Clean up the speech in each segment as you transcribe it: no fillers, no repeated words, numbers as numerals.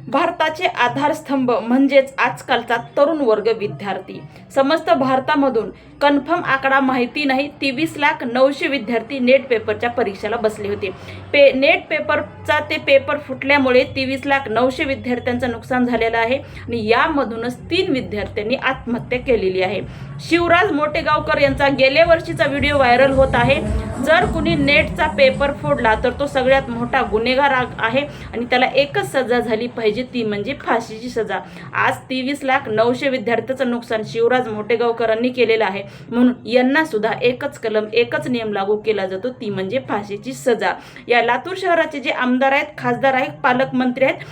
भारताचे आधारस्तंभ म्हणजेच आजकालचा तरुण वर्ग विद्यार्थी. समस्त भारतामधून कन्फर्म आकडा माहिती नाही, 23,900,000 विद्यार्थी नेट पेपरच्या परीक्षेला बसले होते. नेट पेपरचा ते पेपर फुटल्यामुळे 23,900,000 विद्यार्थ्यांचं नुकसान झालेलं आहे आणि यामधूनच 3 विद्यार्थ्यांनी आत्महत्या केलेली आहे. शिवराज मोटेगावकर यांचा गेल्या वर्षीचा व्हिडिओ व्हायरल होत आहे. जर कुणी नेटचा पेपर फोडला तर तो सगळ्यात मोठा गुन्हेगार आहे आणि त्याला एकच सजा झाली पाहिजे, ती म्हणजे फाशीची सजा. आज 23,900,000 विद्यार्थ्यांचं नुकसान शिवराज मोटेगावकरांनी केलेलं आहे, म्हणून यांना सुद्धा एकच कलम, एकच नियम लागू केला जातो, ती म्हणजे फाशीची सजा. या लातूर शहराचे जे आमदार आहेत, खासदार आहेत, पालकमंत्री आहेत,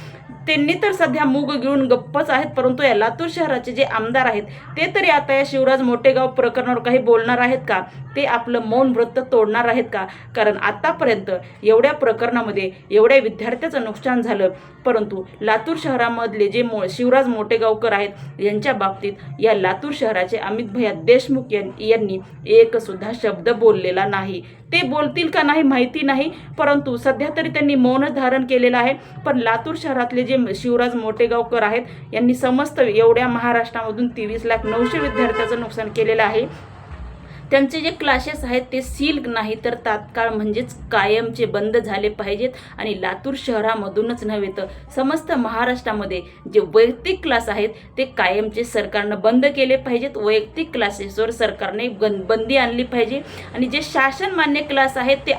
त्यांनी तर सध्या मूग घेऊन गप्पच आहेत, परंतु या लातूर शहराचे जे आमदार आहेत ते तरी आता या शिवराज मोटेगाव प्रकरणावर काही बोलणार आहेत का? ते आपलं मौन व्रत तोडणार आहेत का? कारण आतापर्यंत एवढ्या प्रकरणामध्ये एवढ्या विद्यार्थ्याचं नुकसान झालं, परंतु लातूर शहरामधले जे शिवराज मोटेगावकर आहेत यांच्या बाबतीत या लातूर शहराचे अमित भैया देशमुख यांनी एक सुद्धा शब्द बोललेला नाही. ते बोलतील का नाही माहिती नाही, परंतु सध्या तरी त्यांनी मौन धारण केलेलं आहे. पण लातूर शहरातले जे शिवराज मोटेगावकर आहेत यांनी समस्त एवढ्या महाराष्ट्रामधून 23,900,000 विद्यार्थ्यांचं नुकसान केलेलं आहे. त्यांचे जे क्लासेस आहेत ते सील नाही तर तात्काळ म्हणजेच कायमचे बंद झाले पाहिजेत आणि लातूर शहरामधूनच नव्हे तर समस्त महाराष्ट्रामध्ये जे वैयक्तिक क्लास आहेत ते कायमचे सरकारनं बंद केले पाहिजेत. वैयक्तिक क्लासेसवर सरकारने बंदी आणली पाहिजे आणि जे शासन मान्य क्लास आहेत ते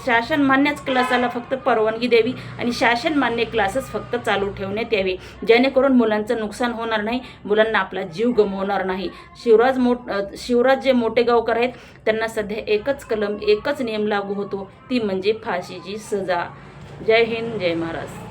शासन मान्यच क्लासाला फक्त परवानगी द्यावी आणि शासन मान्य क्लासेस फक्त चालू ठेवण्यात यावे, जेणेकरून मुलांचं नुकसान होणार नाही, मुलांना आपला जीव गमवणार नाही. शिवराज जे मोटेगावकर आहेत त्यांना सध्या एकच कलम, एकच नियम लागू होतो, ती म्हणजे फाशीची सजा. जय हिंद, जय महाराष्ट्र.